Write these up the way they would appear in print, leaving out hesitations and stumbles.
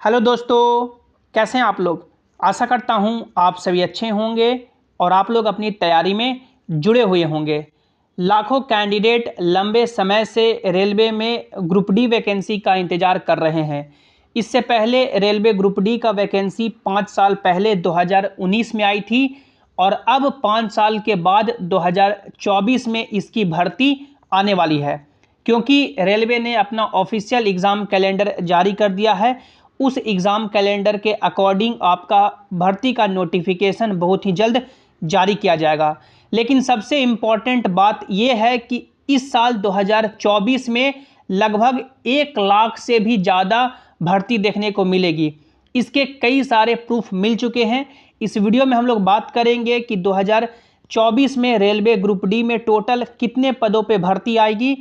Hello दोस्तों, कैसे हैं आप लोग। आशा करता हूं आप सभी अच्छे होंगे और आप लोग अपनी तैयारी में जुड़े हुए होंगे। लाखों कैंडिडेट लंबे समय से रेलवे में ग्रुप डी वैकेंसी का इंतज़ार कर रहे हैं। इससे पहले रेलवे ग्रुप डी का वैकेंसी 5 साल पहले 2019 में आई थी और अब 5 साल के बाद 2024 में इसकी भर्ती आने वाली है। क्योंकि रेलवे ने अपना ऑफिशियल एग्ज़ाम कैलेंडर जारी कर दिया है, उस एग्ज़ाम कैलेंडर के अकॉर्डिंग आपका भर्ती का नोटिफिकेशन बहुत ही जल्द जारी किया जाएगा। लेकिन सबसे इम्पॉर्टेंट बात यह है कि इस साल 2024 में लगभग 1 लाख से भी ज़्यादा भर्ती देखने को मिलेगी। इसके कई सारे प्रूफ मिल चुके हैं। इस वीडियो में हम लोग बात करेंगे कि 2024 में रेलवे ग्रुप डी में टोटल कितने पदों पे भर्ती आएगी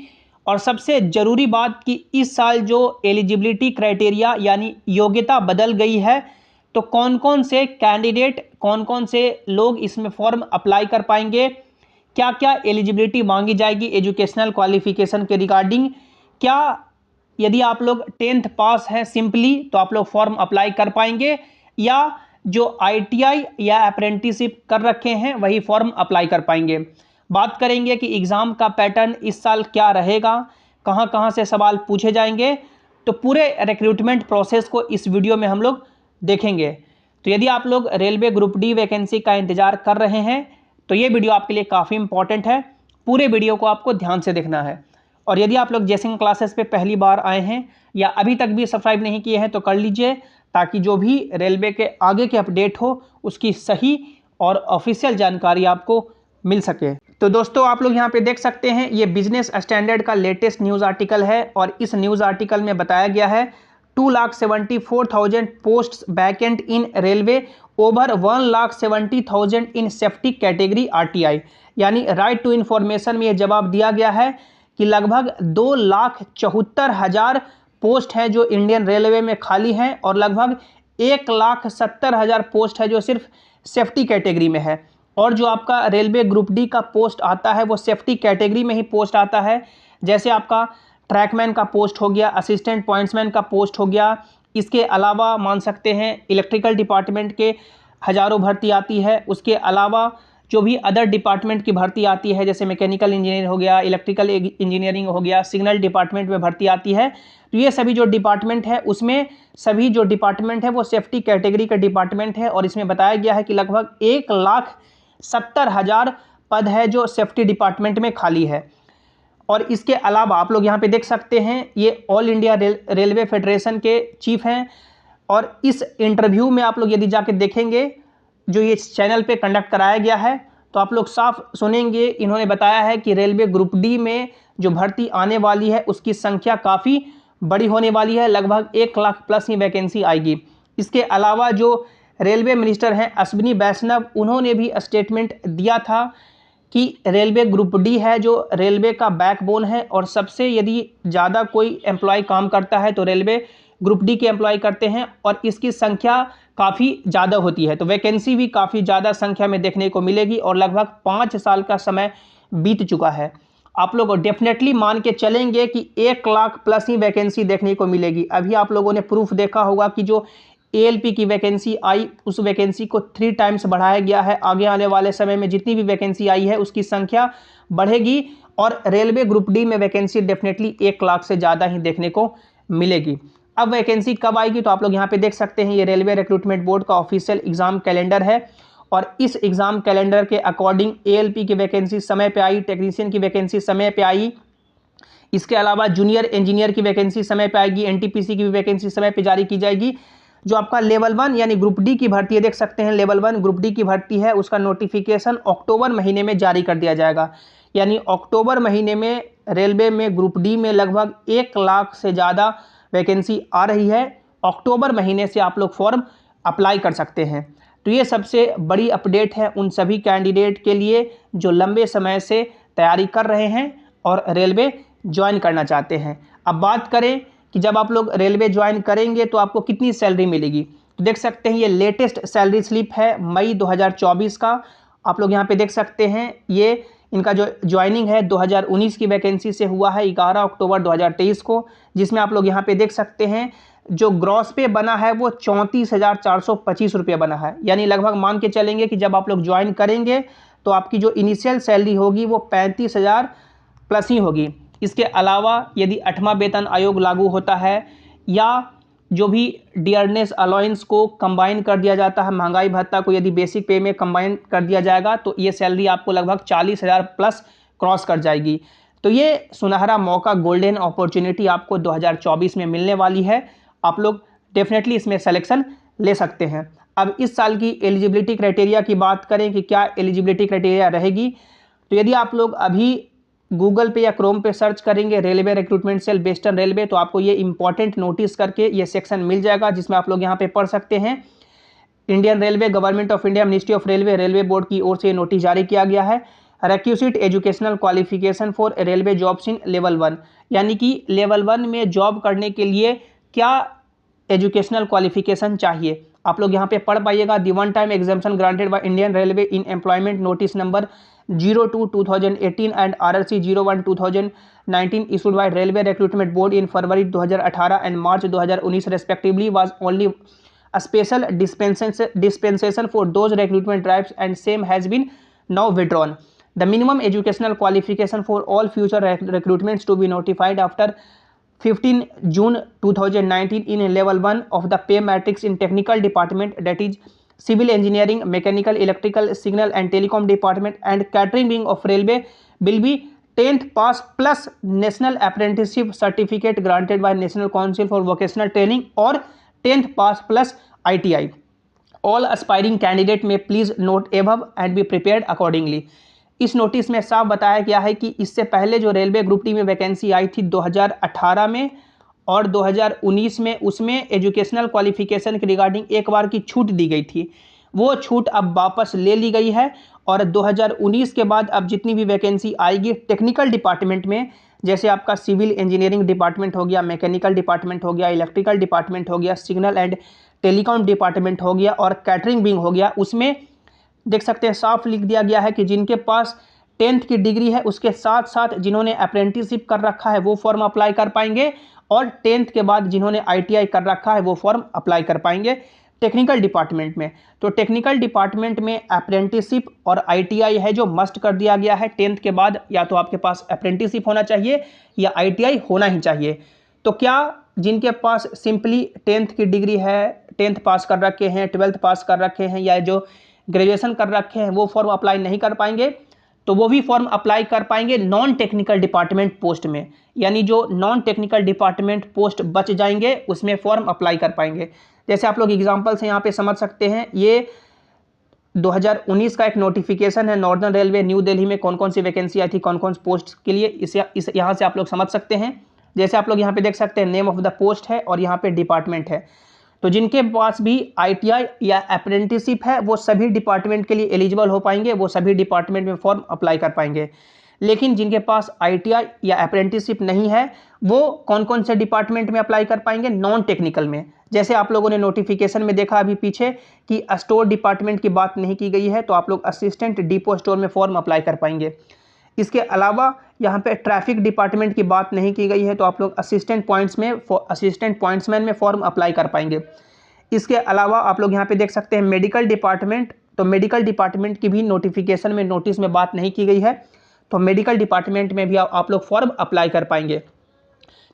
और सबसे ज़रूरी बात कि इस साल जो एलिजिबिलिटी क्राइटेरिया यानी योग्यता बदल गई है, तो कौन कौन से कैंडिडेट, कौन कौन से लोग इसमें फॉर्म अप्लाई कर पाएंगे, क्या क्या एलिजिबिलिटी मांगी जाएगी एजुकेशनल क्वालिफिकेशन के रिगार्डिंग, क्या यदि आप लोग 10th पास हैं सिंपली तो आप लोग फॉर्म अप्लाई कर पाएंगे, या जो ITI या अप्रेंटिसशिप कर रखे हैं वही फॉर्म अप्लाई कर पाएंगे। बात करेंगे कि एग्ज़ाम का पैटर्न इस साल क्या रहेगा, कहां कहां से सवाल पूछे जाएंगे, तो पूरे रिक्रूटमेंट प्रोसेस को इस वीडियो में हम लोग देखेंगे। तो यदि आप लोग रेलवे ग्रुप डी वैकेंसी का इंतज़ार कर रहे हैं तो ये वीडियो आपके लिए काफ़ी इंपॉर्टेंट है। पूरे वीडियो को आपको ध्यान से देखना है। और यदि आप लोग जेसिंग क्लासेस पे पहली बार आए हैं या अभी तक भी सब्सक्राइब नहीं किए हैं तो कर लीजिए, ताकि जो भी रेलवे के आगे के अपडेट हो उसकी सही और ऑफिशियल जानकारी आपको मिल सके। तो दोस्तों, आप लोग यहाँ पे देख सकते हैं, ये बिजनेस स्टैंडर्ड का लेटेस्ट न्यूज़ आर्टिकल है और इस न्यूज़ आर्टिकल में बताया गया है 2,74,000 पोस्ट्स वैकेंट इन रेलवे, ओवर 1,70,000 इन सेफ्टी कैटेगरी RTI। यानी राइट टू इन्फॉर्मेशन में ये जवाब दिया गया है कि लगभग 2,74,000 पोस्ट हैं जो इंडियन रेलवे में खाली हैं और लगभग 1,70,000 पोस्ट है जो सिर्फ सेफ्टी कैटेगरी में है। और जो आपका रेलवे ग्रुप डी का पोस्ट आता है वो सेफ्टी कैटेगरी में ही पोस्ट आता है। जैसे आपका ट्रैकमैन का पोस्ट हो गया, असिस्टेंट पॉइंट्समैन का पोस्ट हो गया। इसके अलावा मान सकते हैं इलेक्ट्रिकल डिपार्टमेंट के हज़ारों भर्ती आती है। उसके अलावा जो भी अदर डिपार्टमेंट की भर्ती आती है, जैसे मैकेनिकल इंजीनियर हो गया, इलेक्ट्रिकल इंजीनियरिंग हो गया, सिग्नल डिपार्टमेंट में भर्ती आती है। तो ये सभी जो डिपार्टमेंट है उसमें सभी जो डिपार्टमेंट है वो सेफ्टी कैटेगरी का डिपार्टमेंट है। और इसमें बताया गया है कि लगभग 1,70,000 पद है जो सेफ्टी डिपार्टमेंट में खाली है। और इसके अलावा आप लोग यहाँ पे देख सकते हैं, ये ऑल इंडिया रेलवे फेडरेशन के चीफ हैं। और इस इंटरव्यू में आप लोग यदि जाके देखेंगे जो ये चैनल पे कंडक्ट कराया गया है, तो आप लोग साफ सुनेंगे, इन्होंने बताया है कि रेलवे ग्रुप डी में जो भर्ती आने वाली है उसकी संख्या काफ़ी बड़ी होने वाली है। लगभग 1 लाख प्लस ही वैकेंसी आएगी। इसके अलावा जो रेलवे मिनिस्टर हैं अश्विनी वैष्णव, उन्होंने भी स्टेटमेंट दिया था कि रेलवे ग्रुप डी है जो रेलवे का बैकबोन है और सबसे यदि ज़्यादा कोई एम्प्लॉय काम करता है तो रेलवे ग्रुप डी के एम्प्लॉय करते हैं और इसकी संख्या काफ़ी ज़्यादा होती है। तो वैकेंसी भी काफ़ी ज़्यादा संख्या में देखने को मिलेगी और लगभग 5 साल का समय बीत चुका है। आप लोग डेफिनेटली मान के चलेंगे कि 1 लाख प्लस ही वैकेंसी देखने को मिलेगी। अभी आप लोगों ने प्रूफ देखा होगा कि जो ALP की वैकेंसी आई उस वैकेंसी को 3 टाइम्स बढ़ाया गया है। आगे आने वाले समय में जितनी भी वैकेंसी आई है उसकी संख्या बढ़ेगी और रेलवे ग्रुप डी में वैकेंसी डेफिनेटली 1 लाख से ज़्यादा ही देखने को मिलेगी। अब वैकेंसी कब आएगी तो आप लोग यहाँ पे देख सकते हैं, ये रेलवे रिक्रूटमेंट बोर्ड का ऑफिशियल एग्ज़ाम कैलेंडर है और इस एग्ज़ाम कैलेंडर के अकॉर्डिंग ALP की वैकेंसी समय पे आई, टेक्नीशियन की वैकेंसी समय पे आई। इसके अलावा जूनियर इंजीनियर की वैकेंसी समय पे आएगी, NTPC की भी वैकेंसी समय पे जारी की जाएगी। जो आपका लेवल 1 यानी ग्रुप डी की भर्ती है, देख सकते हैं लेवल 1 ग्रुप डी की भर्ती है, उसका नोटिफिकेशन अक्टूबर महीने में जारी कर दिया जाएगा। यानी अक्टूबर महीने में रेलवे में ग्रुप डी में लगभग 1 लाख से ज़्यादा वैकेंसी आ रही है। अक्टूबर महीने से आप लोग फॉर्म अप्लाई कर सकते हैं। तो ये सबसे बड़ी अपडेट है उन सभी कैंडिडेट के लिए जो लंबे समय से तैयारी कर रहे हैं और रेलवे ज्वाइन करना चाहते हैं। अब बात करें कि जब आप लोग रेलवे ज्वाइन करेंगे तो आपको कितनी सैलरी मिलेगी, तो देख सकते हैं ये लेटेस्ट सैलरी स्लिप है मई 2024 का। आप लोग यहाँ पे देख सकते हैं, ये इनका जो ज्वाइनिंग है 2019 की वैकेंसी से हुआ है 11 अक्टूबर 2023 को, जिसमें आप लोग यहाँ पे देख सकते हैं जो ग्रॉस पे बना है वो 34,425 रुपये बना है। यानी लगभग मान के चलेंगे कि जब आप लोग ज्वाइन करेंगे तो आपकी जो इनिशियल सैलरी होगी वो 35,000 प्लस ही होगी। इसके अलावा यदि 8वां वेतन आयोग लागू होता है या जो भी डियरनेस अलाउंस को कंबाइन कर दिया जाता है, महंगाई भत्ता को यदि बेसिक पे में कंबाइन कर दिया जाएगा तो ये सैलरी आपको लगभग 40,000 प्लस क्रॉस कर जाएगी। तो ये सुनहरा मौका, गोल्डन अपॉर्चुनिटी आपको 2024 में मिलने वाली है। आप लोग डेफिनेटली इसमें सिलेक्शन ले सकते हैं। अब इस साल की एलिजिबिलिटी क्राइटेरिया की बात करें कि क्या एलिजिबिलिटी क्राइटेरिया रहेगी, तो यदि आप लोग अभी गूगल पे या क्रोम पे सर्च करेंगे railway recruitment cell western railway, तो आपको ये इंपॉर्टेंट नोटिस करके ये सेक्शन मिल जाएगा, जिसमें आप लोग यहाँ पे पढ़ सकते हैं। Indian railway, government of India, ministry of railway, railway board की ओर से ये नोटिस जारी किया गया है। Requisite educational qualification for railway jobs in level 1, यानी कि लेवल 1 में जॉब करने के लिए क्या एजुकेशनल क्वालिफिकेशन चाहिए, आप लोग यहाँ पे पढ़ पाइएगा। The one time exemption granted by Indian Railway in employment notice number 02/2018 and RRC 01/2019 issued by Railway Recruitment Board in February 2018 and March 2019 respectively was only a special dispensation for those recruitment drives and same has been now withdrawn. The minimum educational qualification for all future recruitments to be notified after 15 June 2019 in level 1 of the pay matrix in technical department, that is civil engineering, mechanical, electrical, signal and telecom department and catering wing of railway will be 10th pass plus national apprenticeship certificate granted by National Council for Vocational Training or 10th pass plus ITI. All aspiring candidate may please note above and be prepared accordingly. इस notice में साफ बताया गया है कि इससे पहले जो रेलवे ग्रुप डी में वैकेंसी आई थी 2018 में और 2019 में, उसमें एजुकेशनल क्वालिफिकेशन के रिगार्डिंग एक बार की छूट दी गई थी, वो छूट अब वापस ले ली गई है। और 2019 के बाद अब जितनी भी वैकेंसी आएगी टेक्निकल डिपार्टमेंट में, जैसे आपका सिविल इंजीनियरिंग डिपार्टमेंट हो गया, मैकेनिकल डिपार्टमेंट हो गया, इलेक्ट्रिकल डिपार्टमेंट हो गया, सिग्नल एंड टेलीकॉम डिपार्टमेंट हो गया और कैटरिंग विंग हो गया, उसमें देख सकते हैं साफ लिख दिया गया है कि जिनके पास 10th की डिग्री है उसके साथ साथ जिन्होंने अप्रेंटिसशिप कर रखा है वो फॉर्म अप्लाई कर पाएंगे और 10th के बाद जिन्होंने ITI कर रखा है वो फॉर्म अप्लाई कर पाएंगे टेक्निकल डिपार्टमेंट में। तो टेक्निकल डिपार्टमेंट में अप्रेंटिसशिप और ITI है जो मस्ट कर दिया गया है। 10th के बाद या तो आपके पास अप्रेंटिसशिप होना चाहिए या ITI होना ही चाहिए। तो क्या जिनके पास सिंपली 10th की डिग्री है, 10th पास कर रखे हैं, 12th पास कर रखे हैं या जो ग्रेजुएशन कर रखे हैं वो फॉर्म अप्लाई नहीं कर पाएंगे, तो वो भी फॉर्म अप्लाई कर पाएंगे नॉन टेक्निकल डिपार्टमेंट पोस्ट में। यानी जो नॉन टेक्निकल डिपार्टमेंट पोस्ट बच जाएंगे उसमें फॉर्म अप्लाई कर पाएंगे। जैसे आप लोग एग्जांपल से यहाँ पे समझ सकते हैं, ये 2019 का एक नोटिफिकेशन है नॉर्दर्न रेलवे न्यू दिल्ली में कौन कौन सी वैकेंसी आई थी, कौन कौन सी पोस्ट के लिए, इस यहाँ से आप लोग समझ सकते हैं। जैसे आप लोग यहाँ पे देख सकते हैं नेम ऑफ द पोस्ट है और यहाँ पे डिपार्टमेंट है। तो जिनके पास भी ITI या अप्रेंटिसशिप है वो सभी डिपार्टमेंट के लिए एलिजिबल हो पाएंगे, वो सभी डिपार्टमेंट में फॉर्म अप्लाई कर पाएंगे। लेकिन जिनके पास ITI या अप्रेंटिसशिप नहीं है वो कौन कौन से डिपार्टमेंट में अप्लाई कर पाएंगे, नॉन टेक्निकल में। जैसे आप लोगों ने नोटिफिकेशन में देखा अभी पीछे कि स्टोर डिपार्टमेंट की बात नहीं की गई है, तो आप लोग असिस्टेंट डिपो स्टोर में फॉर्म अप्लाई कर पाएंगे। इसके अलावा यहाँ पे ट्रैफिक डिपार्टमेंट की बात नहीं की गई है, तो आप लोग असिस्टेंट पॉइंट्समैन में फॉर्म अप्लाई कर पाएंगे। इसके अलावा आप लोग यहाँ पे देख सकते हैं मेडिकल डिपार्टमेंट, तो मेडिकल डिपार्टमेंट की भी नोटिफिकेशन में नोटिस में बात नहीं की गई है, तो मेडिकल डिपार्टमेंट में भी आप लोग फॉर्म अप्लाई कर पाएंगे।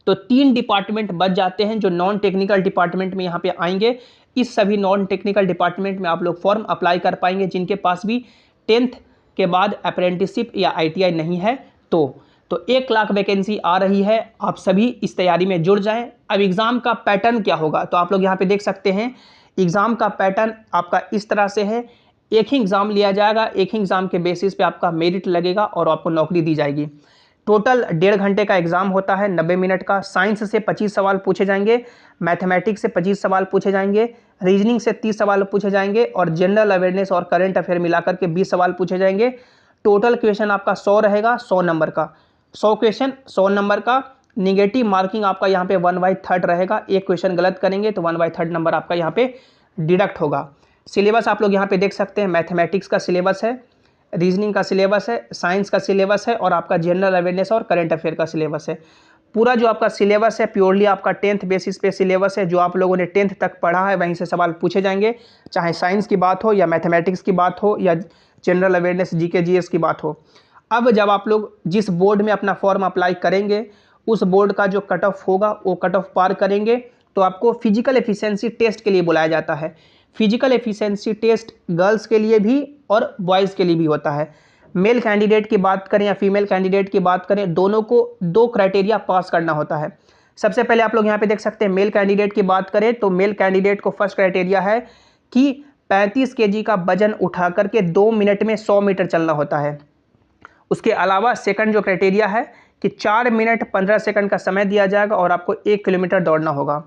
तो 3 डिपार्टमेंट बच जाते हैं जो नॉन टेक्निकल डिपार्टमेंट में यहाँ पे आएंगे। इस सभी नॉन टेक्निकल डिपार्टमेंट में आप लोग फॉर्म अप्लाई कर पाएंगे जिनके पास भी 10th के बाद अप्रेंटिसशिप या ITI नहीं है। तो 1 लाख वैकेंसी आ रही है, आप सभी इस तैयारी में जुड़ जाएं। अब एग्ज़ाम का पैटर्न क्या होगा, तो आप लोग यहाँ पे देख सकते हैं एग्ज़ाम का पैटर्न आपका इस तरह से है। एक ही एग्ज़ाम लिया जाएगा, एक ही एग्ज़ाम के बेसिस पे आपका मेरिट लगेगा और आपको नौकरी दी जाएगी। टोटल 1.5 घंटे का एग्ज़ाम होता है, 90 मिनट का। साइंस से 25 सवाल पूछे जाएंगे, मैथमेटिक्स से 25 सवाल पूछे जाएंगे, रीजनिंग से 30 सवाल पूछे जाएंगे और जनरल अवेयरनेस और करंट अफेयर मिलाकर के 20 सवाल पूछे जाएंगे। टोटल क्वेश्चन आपका 100 रहेगा, 100 नंबर का। 100 क्वेश्चन 100 नंबर का। निगेटिव मार्किंग आपका यहाँ पे 1/3 रहेगा। एक क्वेश्चन गलत करेंगे तो 1/3 नंबर आपका यहाँ पे डिडक्ट होगा। सिलेबस आप लोग यहाँ पे देख सकते हैं, मैथमेटिक्स का सिलेबस है, रीजनिंग का सिलेबस है, साइंस का सिलेबस है और आपका जनरल अवेयरनेस और करंट अफेयर का सिलेबस है। पूरा जो आपका सिलेबस है प्योरली आपका 10th बेसिस पे सिलेबस है, जो आप लोगों ने 10th तक पढ़ा है वहीं से सवाल पूछे जाएंगे, चाहे साइंस की बात हो या मैथमेटिक्स की बात हो या जनरल अवेयरनेस जीके जीएस की बात हो। अब जब आप लोग जिस बोर्ड में अपना फॉर्म अप्लाई करेंगे उस बोर्ड का जो कट ऑफ होगा वो कट ऑफ पार करेंगे तो आपको फिजिकल एफिशिएंसी टेस्ट के लिए बुलाया जाता है। फिजिकल एफिशिएंसी टेस्ट गर्ल्स के लिए भी और बॉयज़ के लिए भी होता है। मेल कैंडिडेट की बात करें या फीमेल कैंडिडेट की बात करें, दोनों को 2 क्राइटेरिया पास करना होता है। सबसे पहले आप लोग यहाँ पे देख सकते हैं मेल कैंडिडेट की बात करें तो मेल कैंडिडेट को फर्स्ट क्राइटेरिया है कि 35 केजी का वजन उठा करके 2 मिनट में 100 मीटर चलना होता है। उसके अलावा सेकंड जो क्राइटेरिया है कि 4 मिनट 15 सेकंड का समय दिया जाएगा और आपको 1 किलोमीटर दौड़ना होगा।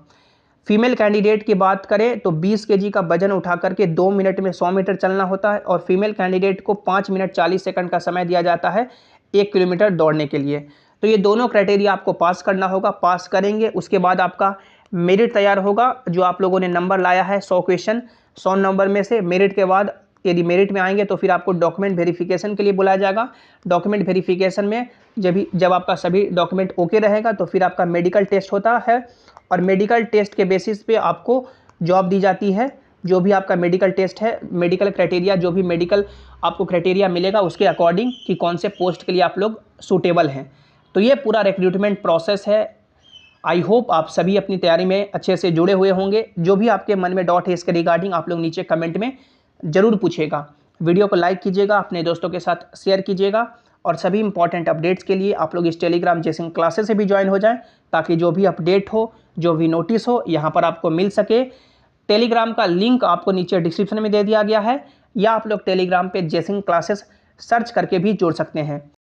फीमेल कैंडिडेट की बात करें तो 20 केजी का वजन उठा करके 2 मिनट में 100 मीटर चलना होता है और फीमेल कैंडिडेट को 5 मिनट 40 सेकंड का समय दिया जाता है 1 किलोमीटर दौड़ने के लिए। तो ये दोनों क्राइटेरिया आपको पास करना होगा। पास करेंगे उसके बाद आपका मेरिट तैयार होगा। जो आप लोगों ने नंबर लाया है 100 क्वेश्चन, 100 नंबर में से मेरिट के बाद यदि मेरिट में आएंगे तो फिर आपको डॉक्यूमेंट वेरिफिकेशन के लिए बुलाया जाएगा। डॉक्यूमेंट वेरिफिकेशन में जब आपका सभी डॉक्यूमेंट ओके रहेगा तो फिर आपका मेडिकल टेस्ट होता है और मेडिकल टेस्ट के बेसिस पे आपको जॉब दी जाती है। जो भी आपका मेडिकल टेस्ट है, मेडिकल क्राइटेरिया, जो भी मेडिकल आपको क्राइटेरिया मिलेगा उसके अकॉर्डिंग कि कौन से पोस्ट के लिए आप लोग सूटेबल हैं। तो ये पूरा रिक्रूटमेंट प्रोसेस है। आई होप आप सभी अपनी तैयारी में अच्छे से जुड़े हुए होंगे। जो भी आपके मन में डाउट है इसके रिगार्डिंग आप लोग नीचे कमेंट में ज़रूर पूछिएगा। वीडियो को लाइक कीजिएगा, अपने दोस्तों के साथ शेयर कीजिएगा और सभी इंपॉर्टेंट अपडेट्स के लिए आप लोग इस टेलीग्राम जेसिंग क्लासेस से भी ज्वाइन हो जाएं ताकि जो भी अपडेट हो, जो भी नोटिस हो यहाँ पर आपको मिल सके। टेलीग्राम का लिंक आपको नीचे डिस्क्रिप्शन में दे दिया गया है या आप लोग टेलीग्राम पे जेसिंग क्लासेस सर्च करके भी जुड़ सकते हैं।